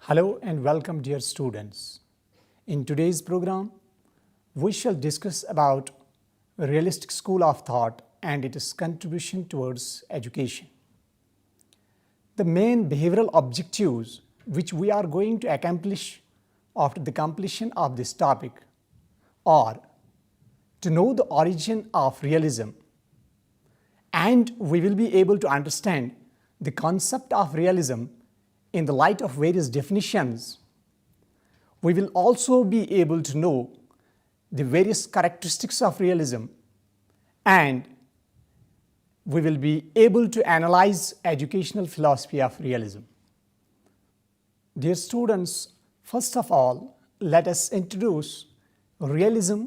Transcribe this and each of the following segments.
Hello and welcome, dear students. In today's program, we shall discuss about realistic school of thought and its contribution towards education. The main behavioral objectives which we are going to accomplish after the completion of this topic are to know the origin of realism, and we will be able to understand the concept of realism in the light of various definitions. We will also be able to know the various characteristics of realism, and we will be able to analyze educational philosophy of realism. Dear students, first of all, let us introduce realism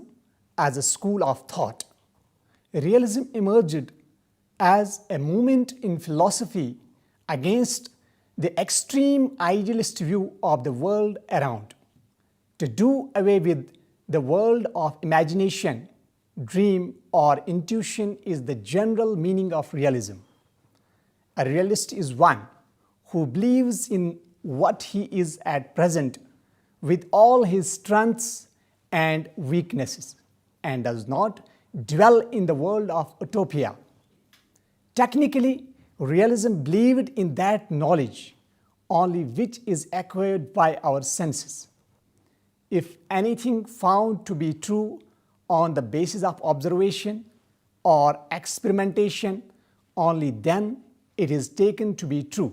as a school of thought. Realism emerged as a movement in philosophy against the extreme idealist view of the world around. To do away with the world of imagination, dream, or intuition is the general meaning of realism. A realist is one who believes in what he is at present with all his strengths and weaknesses, and does not dwell in the world of utopia. Technically, realism believed in that knowledge only which is acquired by our senses. If anything found to be true on the basis of observation or experimentation, only then it is taken to be true.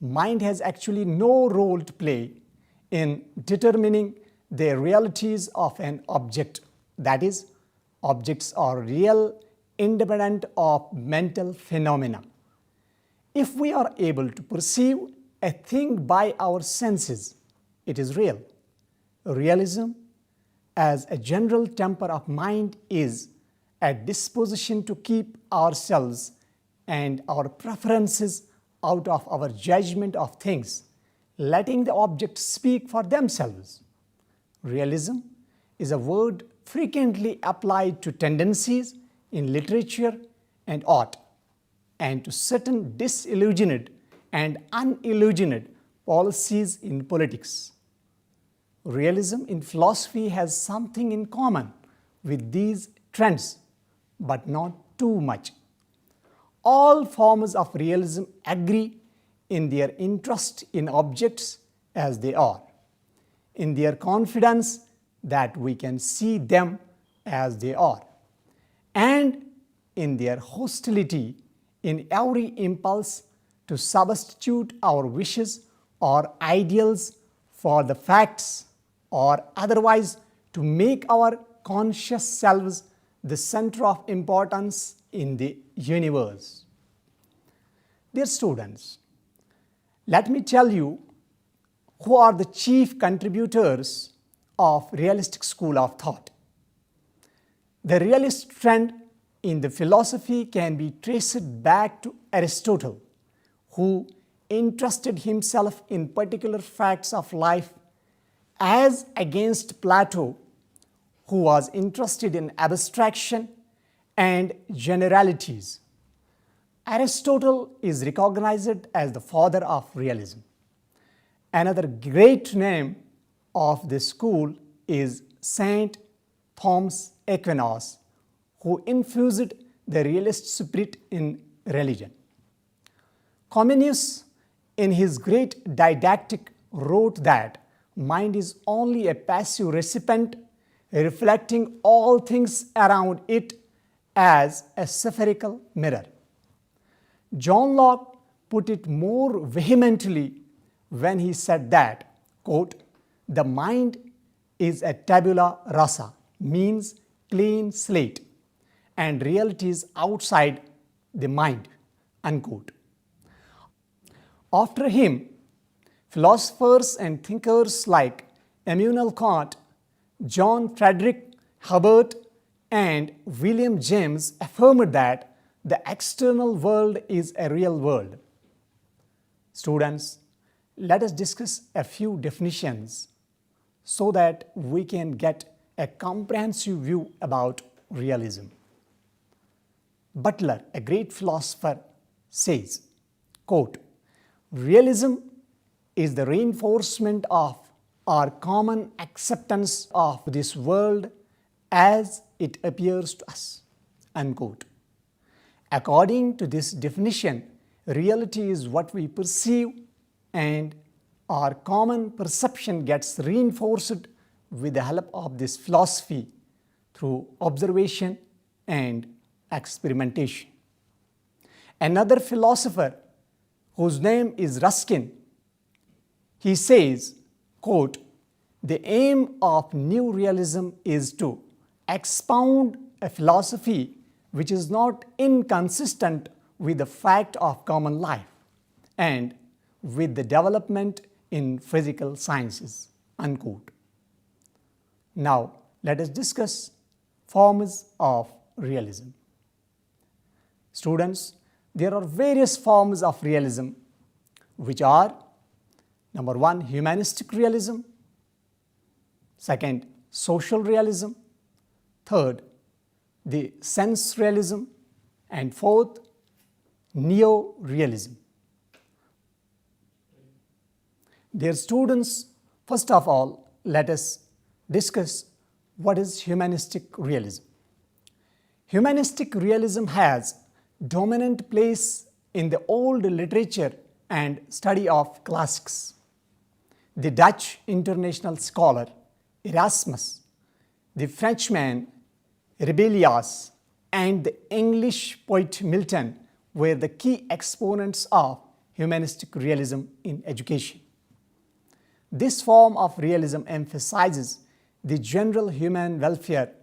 Mind has actually no role to play in determining the realities of an object. That is, objects are real, independent of mental phenomena. If we are able to perceive a thing by our senses, it is real. Realism, as a general temper of mind, is a disposition to keep ourselves and our preferences out of our judgment of things, letting the objects speak for themselves. Realism is a word frequently applied to tendencies in literature and art, and to certain disillusioned and unillusioned policies in politics. Realism in philosophy has something in common with these trends, but not too much. All forms of realism agree in their interest in objects as they are, in their confidence that we can see them as they are, and in their hostility in every impulse to substitute our wishes or ideals for the facts, or otherwise to make our conscious selves the center of importance in the universe. Dear students, let me tell you who are the chief contributors of realistic school of thought. The realist trend in the philosophy can be traced back to Aristotle, who interested himself in particular facts of life, as against Plato, who was interested in abstraction and generalities. Aristotle is recognized as the father of realism. Another great name of this school is Saint Thomas Aquinas, who infused the realist spirit in religion. Comenius, in his great didactic, wrote that mind is only a passive recipient reflecting all things around it as a spherical mirror. John Locke put it more vehemently when he said that, quote, "The mind is a tabula rasa," means clean slate, and reality is outside the mind, unquote. After him, philosophers and thinkers like Immanuel Kant, John Frederick Hubbard, and William James affirmed that the external world is a real world. Students, let us discuss a few definitions so that we can get a comprehensive view about realism. Butler, a great philosopher, says, quote, "Realism is the reinforcement of our common acceptance of this world as it appears to us." Unquote. According to this definition, reality is what we perceive, and our common perception gets reinforced with the help of this philosophy through observation and experimentation. Another philosopher, whose name is Ruskin, he says, quote, "The aim of Neo-realism is to expound a philosophy which is not inconsistent with the fact of common life and with the development in physical sciences." Unquote. Now, let us discuss forms of realism. Students, there are various forms of realism, which are: number 1, humanistic realism; second, social realism; third, the sense realism; and fourth, neo-realism. Dear students, first of all, let us discuss what is humanistic realism. Humanistic realism has dominant place in the old literature and study of classics. The Dutch international scholar Erasmus, the Frenchman Rabelais, and the English poet Milton were the key exponents of humanistic realism in education. This form of realism emphasizes the general human welfare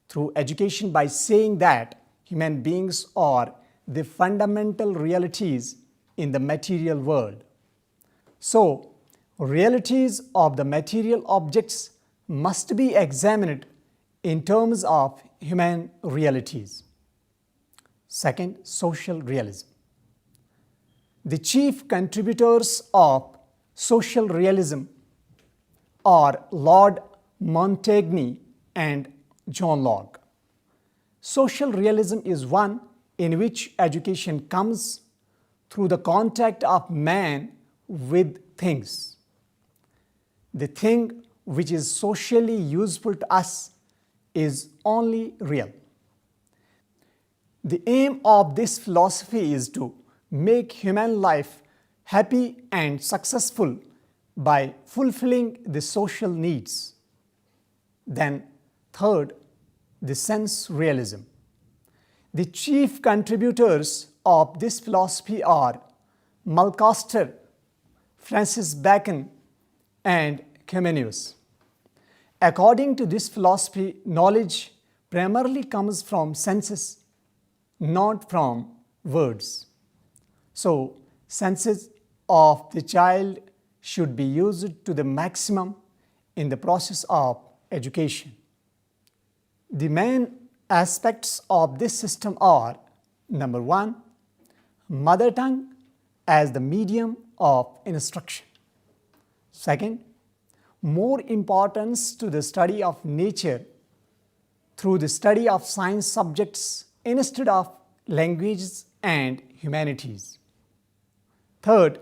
through education by saying that human beings are the fundamental realities in the material world. So, realities of the material objects must be examined in terms of human realities. Second, social realism. The chief contributors of social realism are Lord Montaigne and John Locke. Social realism is one in which education comes through the contact of man with things. The thing which is socially useful to us is only real. The aim of this philosophy is to make human life happy and successful by fulfilling the social needs. Then, third, the sense realism. The chief contributors of this philosophy are Mulcaster, Francis Bacon, and Comenius. According to this philosophy, knowledge primarily comes from senses, not from words. So, senses of the child should be used to the maximum in the process of education. The main aspects of this system are: number 1, mother tongue as the medium of instruction; second, more importance to the study of nature through the study of science subjects instead of languages and humanities; third,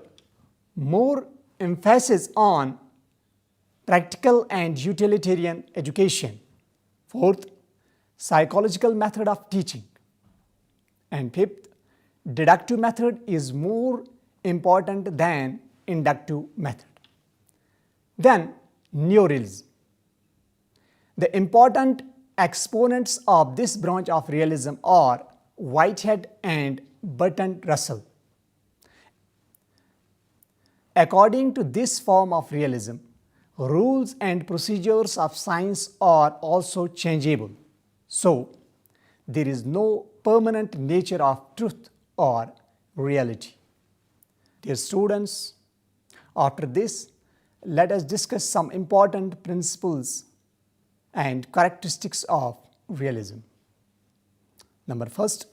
more emphasis on practical and utilitarian education; fourth, psychological method of teaching; and fifth, deductive method is more important than inductive method. Then, neo-realism. The important exponents of this branch of realism are Whitehead and Bertrand Russell. According to this form of realism, rules and procedures of science are also changeable. So, there is no permanent nature of truth or reality. Dear students, after this, let us discuss some important principles and characteristics of realism. Number first,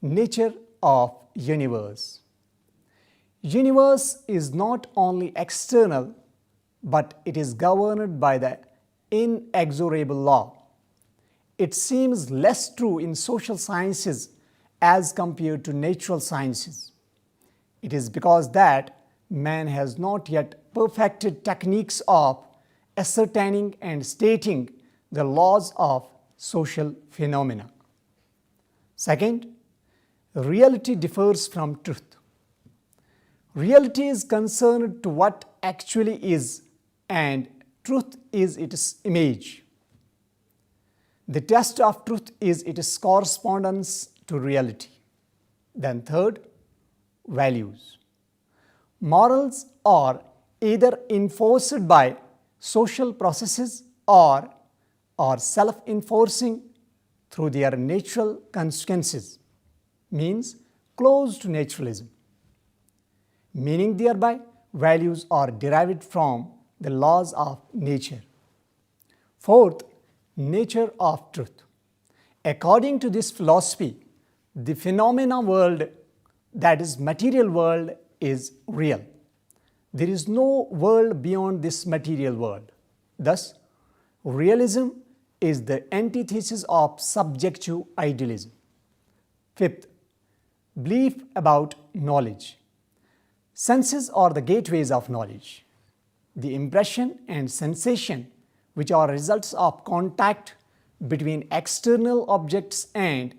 nature of universe. Universe is not only external, but it is governed by the inexorable law. It seems less true in social sciences as compared to natural sciences. It is because that man has not yet perfected techniques of ascertaining and stating the laws of social phenomena. Second, reality differs from truth. Reality is concerned to what actually is, and truth is its image. The test of truth is its correspondence to reality. Then third, values. Morals are either enforced by social processes or are self-enforcing through their natural consequences, means close to naturalism. Meaning thereby, values are derived from the laws of nature. Fourth, nature of truth. According to this philosophy, the phenomena world, that is material world, is real. There is no world beyond this material world. Thus, realism is the antithesis of subjective idealism. Fifth, belief about knowledge. Senses are the gateways of knowledge. The impression and sensation, which are results of contact between external objects and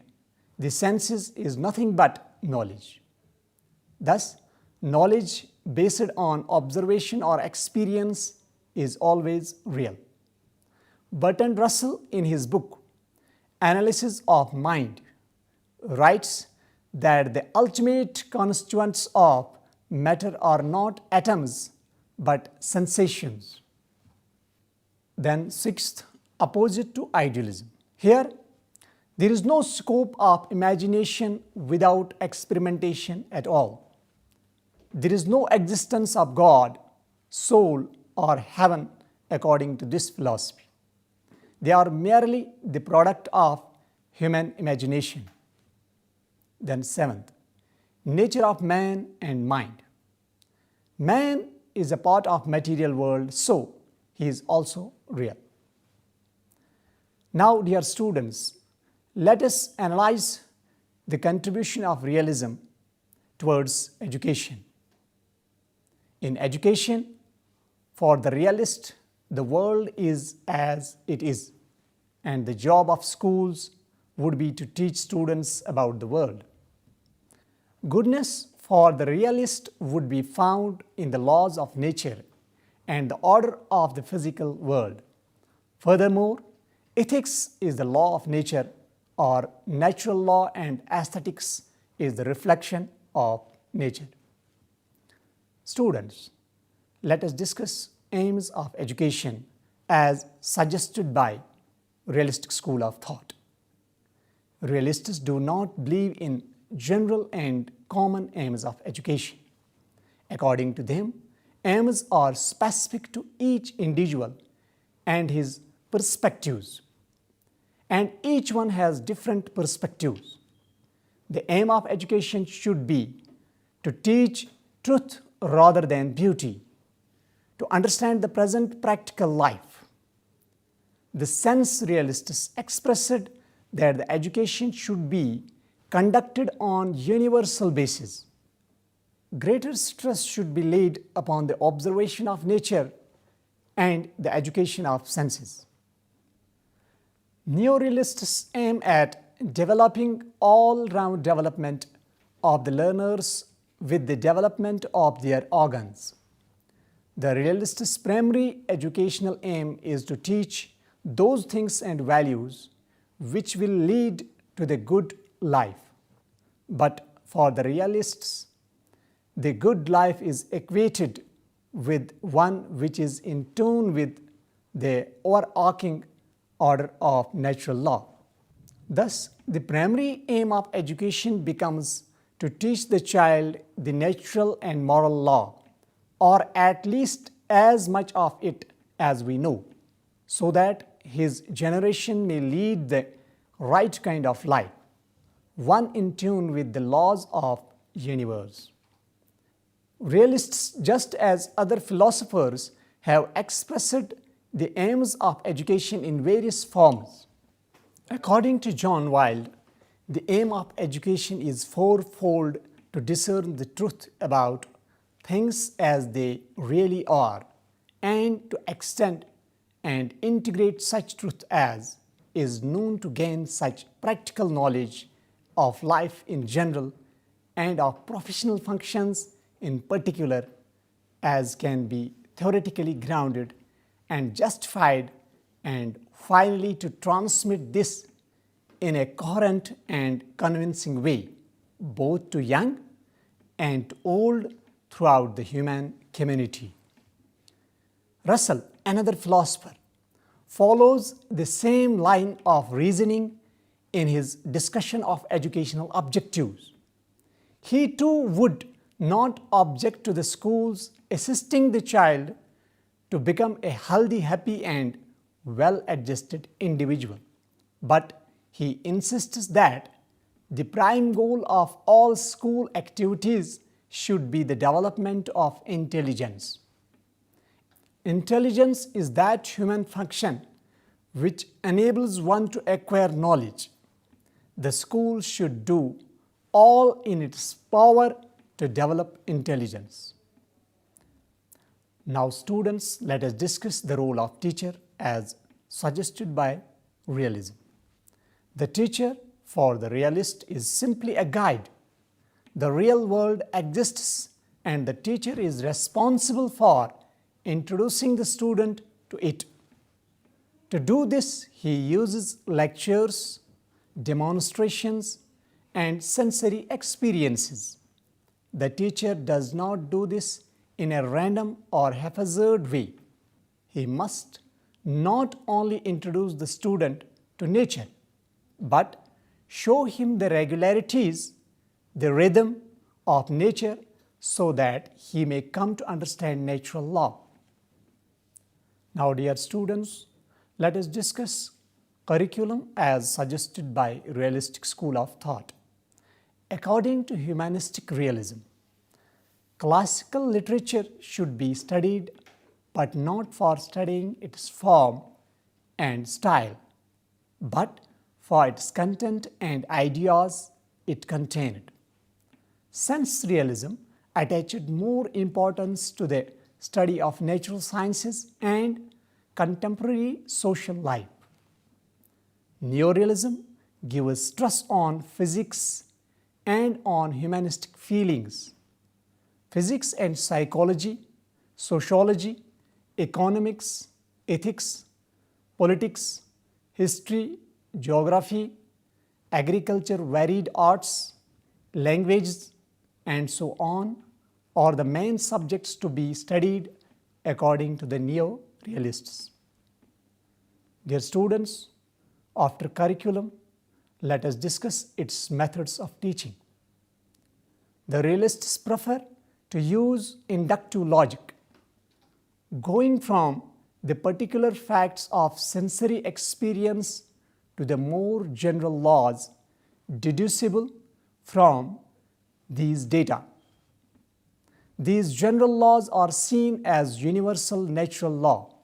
the senses, is nothing but knowledge. Thus, knowledge based on observation or experience is always real. Bertrand Russell, in his book Analysis of Mind, writes that the ultimate constituents of matter are not atoms but sensations. Then sixth, opposite to idealism. Here, there is no scope of imagination without experimentation at all. There is no existence of God, soul, or heaven according to this philosophy. They are merely the product of human imagination. Then seventh, nature of man and mind. Man is a part of material world, so he is also real. Now, dear students, let us analyze the contribution of realism towards education. In education, for the realist, the world is as it is, and the job of schools would be to teach students about the world. Goodness for the realist would be found in the laws of nature and the order of the physical world. Furthermore, ethics is the law of nature, or natural law, and aesthetics is the reflection of nature. Students, let us discuss aims of education as suggested by realistic school of thought. Realists do not believe in general and common aims of education. According to them, aims are specific to each individual and his perspectives, and each one has different perspectives. The aim of education should be to teach truth rather than beauty, to understand the present practical life. The sense realists expressed that the education should be conducted on universal basis. Greater stress should be laid upon the observation of nature and the education of senses. Neo-realists aim at developing all-round development of the learners with the development of their organs. The realists' primary educational aim is to teach those things and values which will lead to the good life. But for the realists, the good life is equated with one which is in tune with the overarching order of natural law. Thus, the primary aim of education becomes to teach the child the natural and moral law, or at least as much of it as we know, so that his generation may lead the right kind of life, one in tune with the laws of universe. Realists, just as other philosophers, have expressed the aims of education in various forms. According to John Wilde, the aim of education is fourfold: to discern the truth about things as they really are and to extend and integrate such truth as is known to gain such practical knowledge of life in general and of professional functions in particular as can be theoretically grounded and justified, and finally to transmit this in a coherent and convincing way both to young and to old throughout the human community. Russell, another philosopher, follows the same line of reasoning in his discussion of educational objectives. He too would not object to the schools assisting the child to become a healthy, happy and well-adjusted individual. But he insists that the prime goal of all school activities should be the development of intelligence. Intelligence is that human function which enables one to acquire knowledge. The school should do all in its power to develop intelligence. Now students, let us discuss the role of teacher as suggested by realism. The teacher for the realist is simply a guide. The real world exists and the teacher is responsible for introducing the student to it. To do this, he uses lectures, demonstrations, and sensory experiences. The teacher does not do this in a random or haphazard way. He must not only introduce the student to nature, but show him the regularities, the rhythm of nature so that he may come to understand natural law. Now, dear students, let us discuss curriculum as suggested by realistic school of thought. According to humanistic realism, classical literature should be studied but not for studying its form and style, but for its content and ideas it contained. Sense realism attached more importance to the study of natural sciences and contemporary social life. Neo-realism gives stress on physics and on humanistic feelings. Physics and psychology, sociology, economics, ethics, politics, history, geography, agriculture, varied arts, languages, and so on are the main subjects to be studied according to the neo-realists. Dear students, after curriculum, let us discuss its methods of teaching. The realists prefer to use inductive logic, going from the particular facts of sensory experience to the more general laws deducible from these data. These general laws are seen as universal natural law.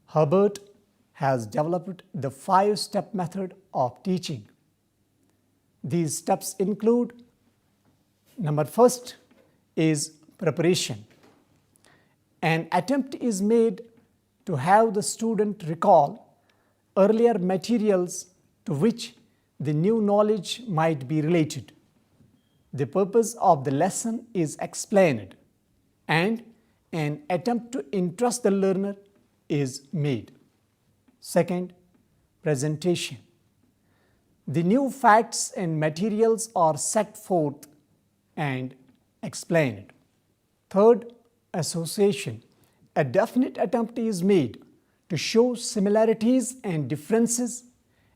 Herbert has developed the 5-step method of teaching. These steps include: number first is preparation. An attempt is made to have the student recall earlier materials to which the new knowledge might be related. The purpose of the lesson is explained, and an attempt to interest the learner is made. Second, presentation. The new facts and materials are set forth and explained. Third, association. A definite attempt is made to show similarities and differences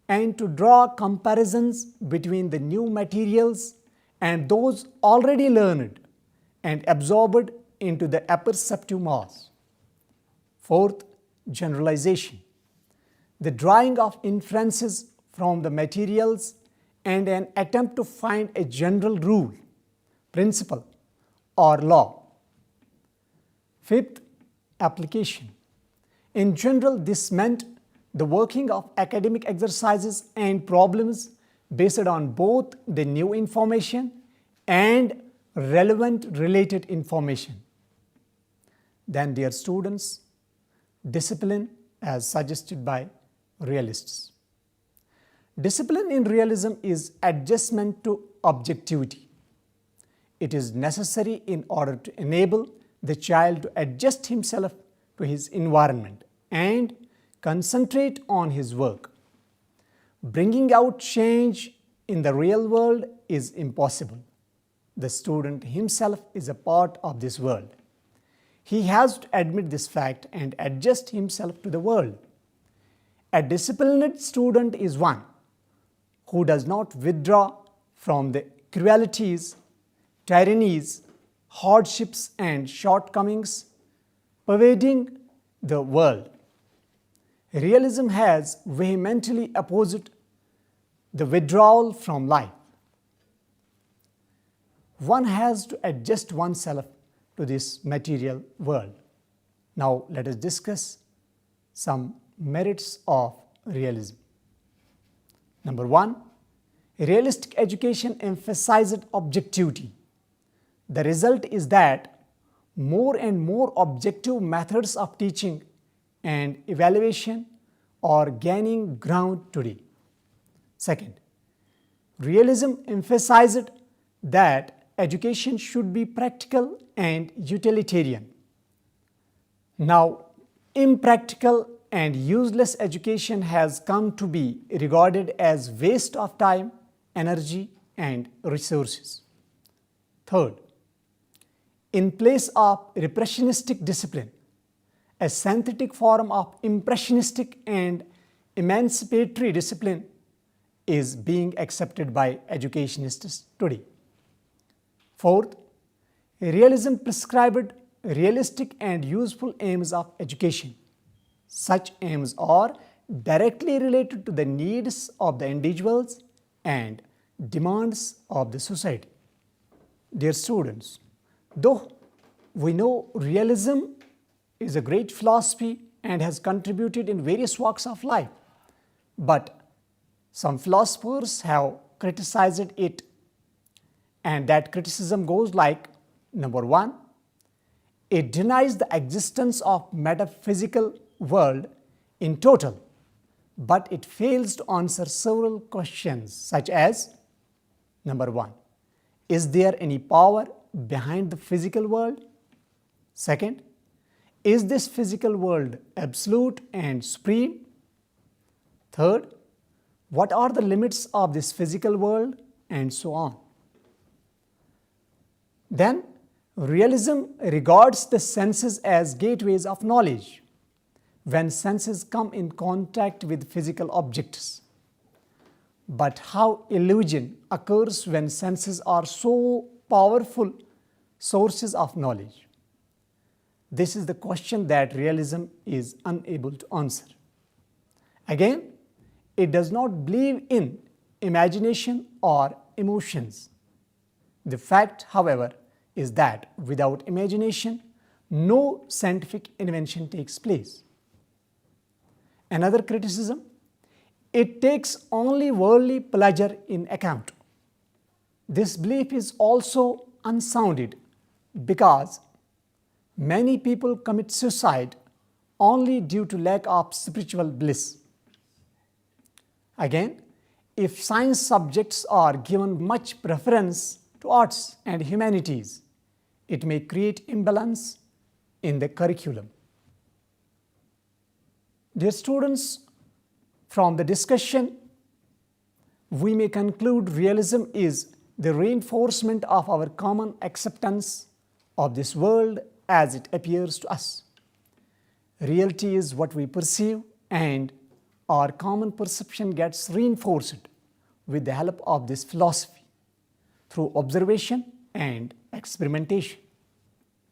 and to draw comparisons between the new materials and those already learned and absorbed into the apperceptive mass. Fourth, generalization. The drawing of inferences from the materials and an attempt to find a general rule, principle, or law. Fifth, application. In general, this meant the working of academic exercises and problems based on both the new information and relevant related information. Then, dear students, discipline as suggested by realists. Discipline in realism is adjustment to objectivity. It is necessary in order to enable the child to adjust himself to his environment and concentrate on his work. Bringing out change in the real world is impossible. The student himself is a part of this world. He has to admit this fact and adjust himself to the world. A disciplined student is one who does not withdraw from the cruelties, tyrannies, hardships, and shortcomings pervading the world. Realism has vehemently opposed the withdrawal from life. One has to adjust oneself to this material world. Now, let us discuss some merits of realism. Number one, realistic education emphasizes objectivity. The result is that more and more objective methods of teaching and evaluation are gaining ground today. Second, realism emphasizes that education should be practical and utilitarian. Now, impractical and useless education has come to be regarded as waste of time, energy, and resources. Third, in place of repressionistic discipline, a synthetic form of impressionistic and emancipatory discipline is being accepted by educationists today. Fourth, realism prescribed realistic and useful aims of education. Such aims are directly related to the needs of the individuals and demands of the society. Dear students, though we know realism is a great philosophy and has contributed in various walks of life, but some philosophers have criticized it, and that criticism goes like, number one, it denies the existence of metaphysical world in total, but it fails to answer several questions such as, number one, is there any power behind the physical world? Second, is this physical world absolute and supreme? Third, what are the limits of this physical world? And so on. Then, realism regards the senses as gateways of knowledge. When senses come in contact with physical objects. But how illusion occurs when senses are so powerful sources of knowledge? This is the question that realism is unable to answer. Again, it does not believe in imagination or emotions. The fact, however, is that without imagination, no scientific invention takes place. Another criticism, it takes only worldly pleasure in account. This belief is also unsounded because many people commit suicide only due to lack of spiritual bliss. Again, if science subjects are given much preference to arts and humanities, it may create imbalance in the curriculum. Dear students, from the discussion, we may conclude realism is the reinforcement of our common acceptance of this world as it appears to us. Reality is what we perceive, and our common perception gets reinforced with the help of this philosophy through observation and experimentation.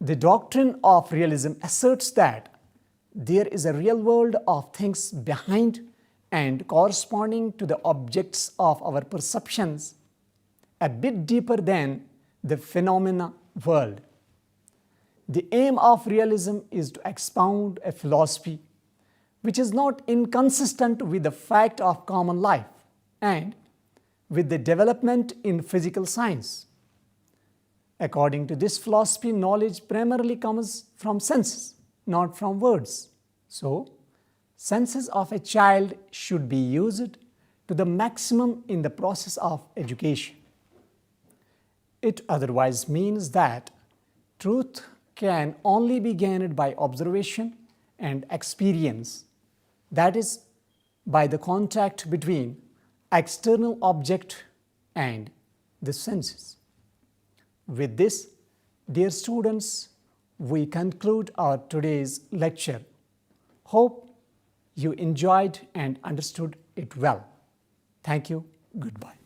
The doctrine of realism asserts that there is a real world of things behind and corresponding to the objects of our perceptions, a bit deeper than the phenomena world. The aim of realism is to expound a philosophy which is not inconsistent with the fact of common life and with the development in physical science. According to this philosophy, knowledge primarily comes from senses, not from words. So, senses of a child should be used to the maximum in the process of education. It otherwise means that truth can only be gained by observation and experience, that is, by the contact between external object and the senses. With this, dear students, we conclude our today's lecture. Hope you enjoyed and understood it well. Thank you. Goodbye.